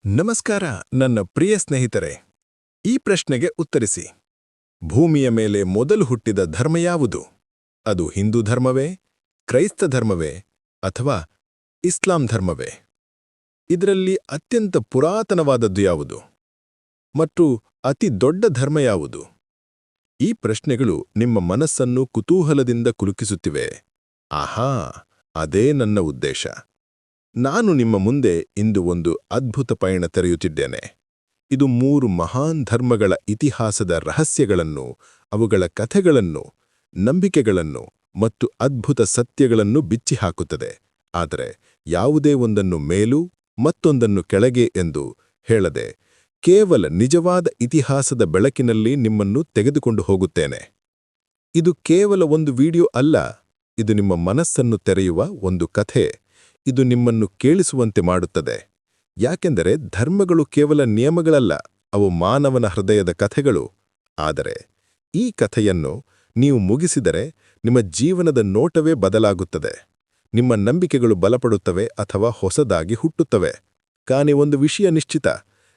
ನಮಸ್ಕಾರ ನನ್ನ ಪ್ರಿಯ ಸ್ನೇಹಿತರೆ. ಈ ಪ್ರಶ್ನೆಗೆ ಉತ್ತರಿಸಿ. ಭೂಮಿಯ ಮೇಲೆ ಮೊದಲು ಹುಟ್ಟಿದ ಧರ್ಮ ಯಾವುದು? ಅದು ಹಿಂದೂ ಧರ್ಮವೇ, ಕ್ರೈಸ್ತ ಧರ್ಮವೇ ಅಥವಾ ಇಸ್ಲಾಂ ಧರ್ಮವೇ? ಇದರಲ್ಲಿ ಅತ್ಯಂತ ಪುರಾತನವಾದದ್ದು ಯಾವುದು? ಮತ್ತು ಅತಿ ದೊಡ್ಡ ಧರ್ಮ ಯಾವುದು? ಈ ಪ್ರಶ್ನೆಗಳು ನಿಮ್ಮ ಮನಸ್ಸನ್ನು ಕುತೂಹಲದಿಂದ ಕುಲುಕಿಸುತ್ತಿವೆ. ಆಹಾ, ಅದೇ ನನ್ನ ಉದ್ದೇಶ. ನಾನು ನಿಮ್ಮ ಮುಂದೆ ಇಂದು ಒಂದು ಅದ್ಭುತ ಪಯಣ ತೆರೆಯುತ್ತಿದ್ದೇನೆ. ಇದು 3 ಮಹಾನ್ ಧರ್ಮಗಳ ಇತಿಹಾಸದ ರಹಸ್ಯಗಳನ್ನು, ಅವುಗಳ ಕಥೆಗಳನ್ನು, ನಂಬಿಕೆಗಳನ್ನು ಮತ್ತು ಅದ್ಭುತ ಸತ್ಯಗಳನ್ನು ಬಿಚ್ಚಿಹಾಕುತ್ತದೆ. ಆದರೆ ಯಾವುದೇ ಒಂದನ್ನು ಮೇಲೂ ಮತ್ತೊಂದನ್ನು ಕೆಳಗೆ ಎಂದು ಹೇಳದೆ, ಕೇವಲ ನಿಜವಾದ ಇತಿಹಾಸದ ಬೆಳಕಿನಲ್ಲಿ ನಿಮ್ಮನ್ನು ತೆಗೆದುಕೊಂಡು ಹೋಗುತ್ತೇನೆ. ಇದು ಕೇವಲ ಒಂದು ವಿಡಿಯೋ ಅಲ್ಲ, ಇದು ನಿಮ್ಮ ಮನಸ್ಸನ್ನು ತೆರೆಯುವ ಒಂದು ಕಥೆ. ಇದು ನಿಮ್ಮನ್ನು ಕೇಳಿಸುವಂತೆ ಮಾಡುತ್ತದೆ. ಯಾಕೆಂದರೆ ಧರ್ಮಗಳು ಕೇವಲ ನಿಯಮಗಳಲ್ಲ, ಅವು ಮಾನವನ ಹೃದಯದ ಕಥೆಗಳು. ಆದರೆ ಈ ಕಥೆಯನ್ನು ನೀವು ಮುಗಿಸಿದರೆ ನಿಮ್ಮ ಜೀವನದ ನೋಟವೇ ಬದಲಾಗುತ್ತದೆ. ನಿಮ್ಮ ನಂಬಿಕೆಗಳು ಬಲಪಡುತ್ತವೆ ಅಥವಾ ಹೊಸದಾಗಿ ಹುಟ್ಟುತ್ತವೆ. ಕಾನಿ ಒಂದು ವಿಷಯ ನಿಶ್ಚಿತ,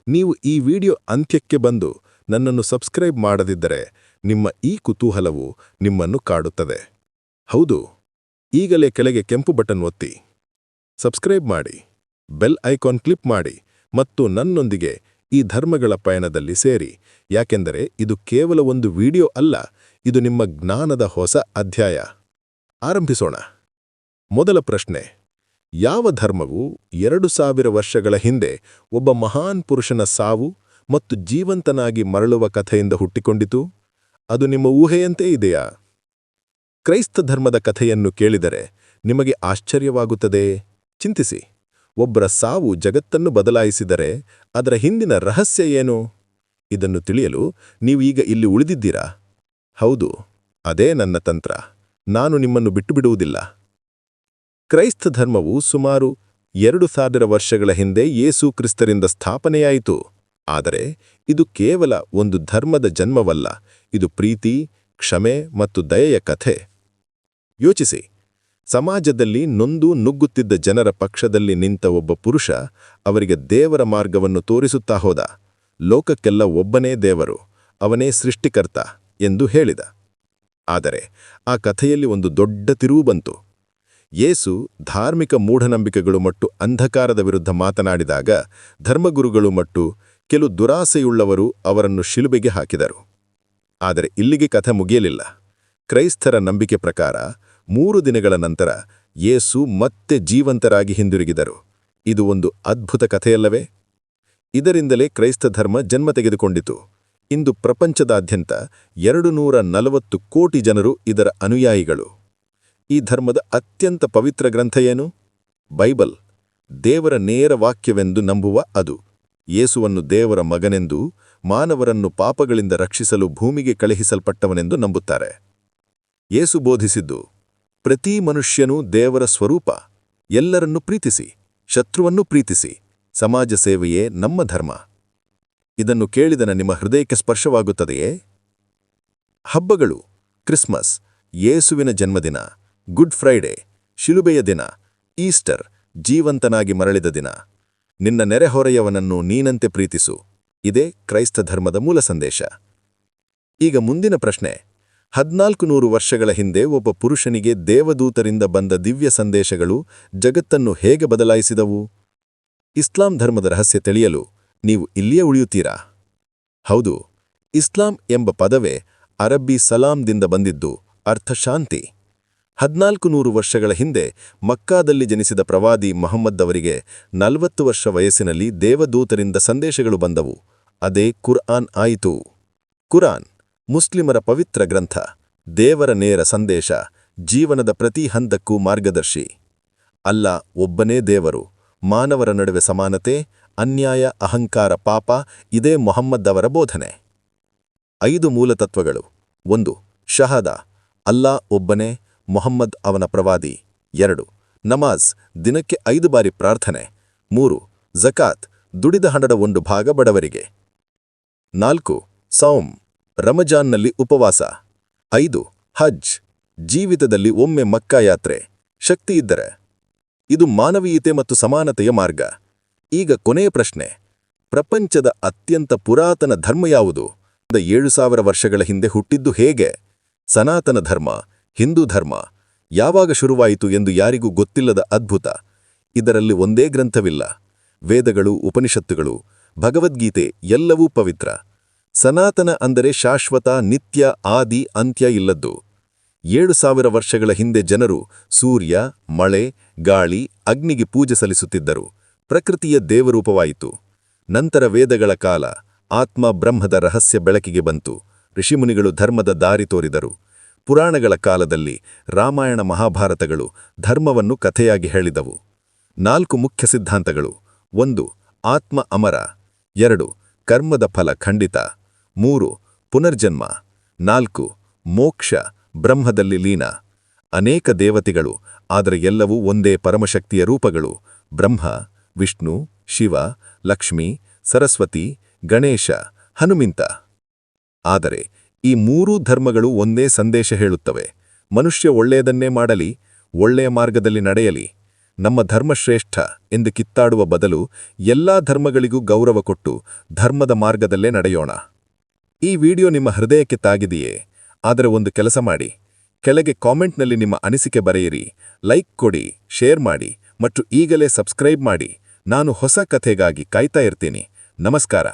ನೀವು ಈ ವಿಡಿಯೋ ಅಂತ್ಯಕ್ಕೆ ಬಂದು ನನ್ನನ್ನು ಸಬ್ಸ್ಕ್ರೈಬ್ ಮಾಡದಿದ್ದರೆ ನಿಮ್ಮ ಈ ಕುತೂಹಲವು ನಿಮ್ಮನ್ನು ಕಾಡುತ್ತದೆ. ಹೌದು, ಈಗಲೇ ಕೆಳಗೆ ಕೆಂಪು ಬಟನ್ ಒತ್ತಿ ಸಬ್ಸ್ಕ್ರೈಬ್ ಮಾಡಿ, ಬೆಲ್ ಐಕಾನ್ ಕ್ಲಿಕ್ ಮಾಡಿ ಮತ್ತು ನನ್ನೊಂದಿಗೆ ಈ ಧರ್ಮಗಳ ಪಯಣದಲ್ಲಿ ಸೇರಿ. ಯಾಕೆಂದರೆ ಇದು ಕೇವಲ ಒಂದು ವಿಡಿಯೋ ಅಲ್ಲ, ಇದು ನಿಮ್ಮ ಜ್ಞಾನದ ಹೊಸ ಅಧ್ಯಾಯ. ಆರಂಭಿಸೋಣ. ಮೊದಲ ಪ್ರಶ್ನೆ: ಯಾವ ಧರ್ಮವು 2000 ವರ್ಷಗಳ ಹಿಂದೆ ಒಬ್ಬ ಮಹಾನ್ ಪುರುಷನ ಸಾವು ಮತ್ತು ಜೀವಂತನಾಗಿ ಮರಳುವ ಕಥೆಯಿಂದ ಹುಟ್ಟಿಕೊಂಡಿತು? ಅದು ನಿಮ್ಮ ಊಹೆಯಂತೆ ಇದೆಯಾ? ಕ್ರೈಸ್ತ ಧರ್ಮದ ಕಥೆಯನ್ನು ಕೇಳಿದರೆ ನಿಮಗೆ ಆಶ್ಚರ್ಯವಾಗುತ್ತದೆ. ಚಿಂತಿಸಿ, ಒಬ್ಬರ ಸಾವು ಜಗತ್ತನ್ನು ಬದಲಾಯಿಸಿದರೆ ಅದರ ಹಿಂದಿನ ರಹಸ್ಯ ಏನು? ಇದನ್ನು ತಿಳಿಯಲು ನೀವು ಈಗ ಇಲ್ಲಿ ಉಳಿದಿದ್ದೀರಾ? ಹೌದು, ಅದೇ ನನ್ನ ತಂತ್ರ. ನಾನು ನಿಮ್ಮನ್ನು ಬಿಟ್ಟುಬಿಡುವುದಿಲ್ಲ. ಕ್ರೈಸ್ತ ಧರ್ಮವು ಸುಮಾರು 2000 ವರ್ಷಗಳ ಹಿಂದೆ ಯೇಸು ಕ್ರಿಸ್ತರಿಂದ ಸ್ಥಾಪನೆಯಾಯಿತು. ಆದರೆ ಇದು ಕೇವಲ ಒಂದು ಧರ್ಮದ ಜನ್ಮವಲ್ಲ, ಇದು ಪ್ರೀತಿ, ಕ್ಷಮೆ ಮತ್ತು ದಯೆಯ ಕಥೆ. ಯೋಚಿಸಿ, ಸಮಾಜದಲ್ಲಿ ನೊಂದು ನುಗ್ಗುತ್ತಿದ್ದ ಜನರ ಪಕ್ಷದಲ್ಲಿ ನಿಂತ ಒಬ್ಬ ಪುರುಷ ಅವರಿಗೆ ದೇವರ ಮಾರ್ಗವನ್ನು ತೋರಿಸುತ್ತಾ ಹೋದ. ಲೋಕಕ್ಕೆಲ್ಲ ಒಬ್ಬನೇ ದೇವರು, ಅವನೇ ಸೃಷ್ಟಿಕರ್ತ ಎಂದು ಹೇಳಿದ. ಆದರೆ ಆ ಕಥೆಯಲ್ಲಿ ಒಂದು ದೊಡ್ಡ ತಿರುವು ಬಂತು. ಯೇಸು ಧಾರ್ಮಿಕ ಮೂಢನಂಬಿಕೆಗಳು ಮತ್ತು ಅಂಧಕಾರದ ವಿರುದ್ಧ ಮಾತನಾಡಿದಾಗ ಧರ್ಮಗುರುಗಳು ಮತ್ತು ಕೆಲವು ದುರಾಸೆಯುಳ್ಳವರು ಅವರನ್ನು ಶಿಲುಬೆಗೆ ಹಾಕಿದರು. ಆದರೆ ಇಲ್ಲಿಗೆ ಕಥೆ ಮುಗಿಯಲಿಲ್ಲ. ಕ್ರೈಸ್ತರ ನಂಬಿಕೆ ಪ್ರಕಾರ 3 ದಿನಗಳ ನಂತರ ಯೇಸು ಮತ್ತೆ ಜೀವಂತರಾಗಿ ಹಿಂದಿರುಗಿದರು. ಇದು ಒಂದು ಅದ್ಭುತ ಕಥೆಯಲ್ಲವೇ? ಇದರಿಂದಲೇ ಕ್ರೈಸ್ತ ಧರ್ಮ ಜನ್ಮ ತೆಗೆದುಕೊಂಡಿತು. ಇಂದು ಪ್ರಪಂಚದಾದ್ಯಂತ 240 ಕೋಟಿ ಜನರು ಇದರ ಅನುಯಾಯಿಗಳು. ಈ ಧರ್ಮದ ಅತ್ಯಂತ ಪವಿತ್ರ ಗ್ರಂಥ ಏನು? ಬೈಬಲ್, ದೇವರ ನೇರ ವಾಕ್ಯವೆಂದು ನಂಬುವ ಅದು. ಯೇಸುವನ್ನು ದೇವರ ಮಗನೆಂದು, ಮಾನವರನ್ನು ಪಾಪಗಳಿಂದ ರಕ್ಷಿಸಲು ಭೂಮಿಗೆ ಕಳುಹಿಸಲ್ಪಟ್ಟವನೆಂದು ನಂಬುತ್ತಾರೆ. ಯೇಸು ಬೋಧಿಸಿದ್ದು, ಪ್ರತಿ ಮನುಷ್ಯನೂ ದೇವರ ಸ್ವರೂಪ, ಎಲ್ಲರನ್ನೂ ಪ್ರೀತಿಸಿ, ಶತ್ರುವನ್ನೂ ಪ್ರೀತಿಸಿ, ಸಮಾಜ ಸೇವೆಯೇ ನಮ್ಮ ಧರ್ಮ. ಇದನ್ನು ಕೇಳಿದನ ನಿಮ್ಮ ಹೃದಯಕ್ಕೆ ಸ್ಪರ್ಶವಾಗುತ್ತದೆಯೇ? ಹಬ್ಬಗಳು: ಕ್ರಿಸ್ಮಸ್, ಯೇಸುವಿನ ಜನ್ಮದಿನ; ಗುಡ್ ಫ್ರೈಡೆ, ಶಿಲುಬೆಯ ದಿನ; ಈಸ್ಟರ್, ಜೀವಂತನಾಗಿ ಮರಳಿದ ದಿನ. ನಿನ್ನ ನೆರೆಹೊರೆಯವನನ್ನು ನೀನಂತೆ ಪ್ರೀತಿಸು. ಇದೇ ಕ್ರೈಸ್ತ ಧರ್ಮದ ಮೂಲ ಸಂದೇಶ. ಈಗ ಮುಂದಿನ ಪ್ರಶ್ನೆ: 1400 ವರ್ಷಗಳ ಹಿಂದೆ ಒಬ್ಬ ಪುರುಷನಿಗೆ ದೇವದೂತರಿಂದ ಬಂದ ದಿವ್ಯ ಸಂದೇಶಗಳು ಜಗತ್ತನ್ನು ಹೇಗೆ ಬದಲಾಯಿಸಿದವು? ಇಸ್ಲಾಂ ಧರ್ಮದ ರಹಸ್ಯ ತಿಳಿಯಲು ನೀವು ಇಲ್ಲಿಯೇ ಉಳಿಯುತ್ತೀರಾ? ಹೌದು, ಇಸ್ಲಾಂ ಎಂಬ ಪದವೇ ಅರಬ್ಬಿ ಸಲಾಂದಿಂದ ಬಂದಿದ್ದು, ಅರ್ಥ ಶಾಂತಿ. 1400 ವರ್ಷಗಳ ಹಿಂದೆ ಮಕ್ಕಾದಲ್ಲಿ ಜನಿಸಿದ ಪ್ರವಾದಿ ಮಹಮ್ಮದ್ ಅವರಿಗೆ 40 ವರ್ಷ ವಯಸ್ಸಿನಲ್ಲಿ ದೇವದೂತರಿಂದ ಸಂದೇಶಗಳು ಬಂದವು. ಅದೇ ಕುರ್ಆನ್ ಆಯಿತು. ಕುರಾನ್ ಮುಸ್ಲಿಮರ ಪವಿತ್ರ ಗ್ರಂಥ, ದೇವರ ನೇರ ಸಂದೇಶ, ಜೀವನದ ಪ್ರತಿ ಹಂತಕ್ಕೂ ಮಾರ್ಗದರ್ಶಿ. ಅಲ್ಲಾ ಒಬ್ಬನೇ ದೇವರು, ಮಾನವರ ನಡುವೆ ಸಮಾನತೆ, ಅನ್ಯಾಯ, ಅಹಂಕಾರ, ಪಾಪ, ಇದೇ ಮೊಹಮ್ಮದ್ ಅವರ ಬೋಧನೆ. 5 ಮೂಲತತ್ವಗಳು. 1. ಶಹಾದಾ, ಅಲ್ಲಾ ಒಬ್ಬನೇ, ಮೊಹಮ್ಮದ್ ಅವನ ಪ್ರವಾದಿ. 2. ನಮಾಜ್, ದಿನಕ್ಕೆ 5 ಬಾರಿ ಪ್ರಾರ್ಥನೆ. 3. ಝಕಾತ್, ದುಡಿದ ಹಣದ 1 ಭಾಗ ಬಡವರಿಗೆ. 4. ಸೌಮ್, ರಮಜಾನ್ನಲ್ಲಿ ಉಪವಾಸ. 5. ಹಜ್, ಜೀವಿತದಲ್ಲಿ ಒಮ್ಮೆ ಮಕ್ಕಾ ಯಾತ್ರೆ, ಶಕ್ತಿ ಇದ್ದರೆ. ಇದು ಮಾನವೀಯತೆ ಮತ್ತು ಸಮಾನತೆಯ ಮಾರ್ಗ. ಈಗ ಕೊನೆಯ ಪ್ರಶ್ನೆ: ಪ್ರಪಂಚದ ಅತ್ಯಂತ ಪುರಾತನ ಧರ್ಮ ಯಾವುದು? 7,000 ವರ್ಷಗಳ ಹಿಂದೆ ಹುಟ್ಟಿದ್ದು ಹೇಗೆ? ಸನಾತನ ಧರ್ಮ, ಹಿಂದೂ ಧರ್ಮ ಯಾವಾಗ ಶುರುವಾಯಿತು ಎಂದು ಯಾರಿಗೂ ಗೊತ್ತಿಲ್ಲದ ಅದ್ಭುತ. ಇದರಲ್ಲಿ ಒಂದೇ ಗ್ರಂಥವಿಲ್ಲ. ವೇದಗಳು, ಉಪನಿಷತ್ತುಗಳು, ಭಗವದ್ಗೀತೆ ಎಲ್ಲವೂ ಪವಿತ್ರ. ಸನಾತನ ಅಂದರೆ ಶಾಶ್ವತ, ನಿತ್ಯ, ಆದಿ, ಅಂತ್ಯ ಇಲ್ಲದ್ದು. 7,000 ವರ್ಷಗಳ ಹಿಂದೆ ಜನರು ಸೂರ್ಯ, ಮಳೆ, ಗಾಳಿ, ಅಗ್ನಿಗೆ ಪೂಜೆ ಸಲ್ಲಿಸುತ್ತಿದ್ದರು. ಪ್ರಕೃತಿಯ ದೇವರೂಪವಾಯಿತು. ನಂತರ ವೇದಗಳ ಕಾಲ, ಆತ್ಮ ಬ್ರಹ್ಮದ ರಹಸ್ಯ ಬೆಳಕಿಗೆ ಬಂತು. ಋಷಿಮುನಿಗಳು ಧರ್ಮದ ದಾರಿ ತೋರಿದರು. ಪುರಾಣಗಳ ಕಾಲದಲ್ಲಿ ರಾಮಾಯಣ, ಮಹಾಭಾರತಗಳು ಧರ್ಮವನ್ನು ಕಥೆಯಾಗಿ ಹೇಳಿದವು. 4 ಮುಖ್ಯ ಸಿದ್ಧಾಂತಗಳು. 1. ಆತ್ಮ ಅಮರ. 2. ಕರ್ಮದ ಫಲ ಖಂಡಿತ. 3. ಪುನರ್ಜನ್ಮ. 4. ಮೋಕ್ಷ, ಬ್ರಹ್ಮದಲ್ಲಿ ಲೀನ. ಅನೇಕ ದೇವತೆಗಳು, ಆದರೆ ಎಲ್ಲವೂ ಒಂದೇ ಪರಮಶಕ್ತಿಯ ರೂಪಗಳು. ಬ್ರಹ್ಮ, ವಿಷ್ಣು, ಶಿವ, ಲಕ್ಷ್ಮಿ, ಸರಸ್ವತಿ, ಗಣೇಶ, ಹನುಮಿಂತ. ಆದರೆ ಈ 3 ಧರ್ಮಗಳು ಒಂದೇ ಸಂದೇಶ ಹೇಳುತ್ತವೆ. ಮನುಷ್ಯ ಒಳ್ಳೆಯದನ್ನೇ ಮಾಡಲಿ, ಒಳ್ಳೆಯ ಮಾರ್ಗದಲ್ಲಿ ನಡೆಯಲಿ. ನಮ್ಮ ಧರ್ಮಶ್ರೇಷ್ಠ ಎಂದು ಕಿತ್ತಾಡುವ ಬದಲು ಎಲ್ಲಾ ಧರ್ಮಗಳಿಗೂ ಗೌರವ ಕೊಟ್ಟು ಧರ್ಮದ ಮಾರ್ಗದಲ್ಲೇ ನಡೆಯೋಣ. ಈ ವಿಡಿಯೋ ನಿಮ್ಮ ಹೃದಯಕ್ಕೆ ತಾಗಿದೆಯೇ? ಆದರೆ ಒಂದು ಕೆಲಸ ಮಾಡಿ, ಕೆಳಗೆ ಕಾಮೆಂಟ್ನಲ್ಲಿ ನಿಮ್ಮ ಅನಿಸಿಕೆ ಬರೆಯಿರಿ, ಲೈಕ್ ಕೊಡಿ, ಶೇರ್ ಮಾಡಿ ಮತ್ತು ಈಗಲೇ ಸಬ್ಸ್ಕ್ರೈಬ್ ಮಾಡಿ. ನಾನು ಹೊಸ ಕಥೆಗಾಗಿ ಕಾಯ್ತಾ ಇರ್ತೀನಿ. ನಮಸ್ಕಾರ.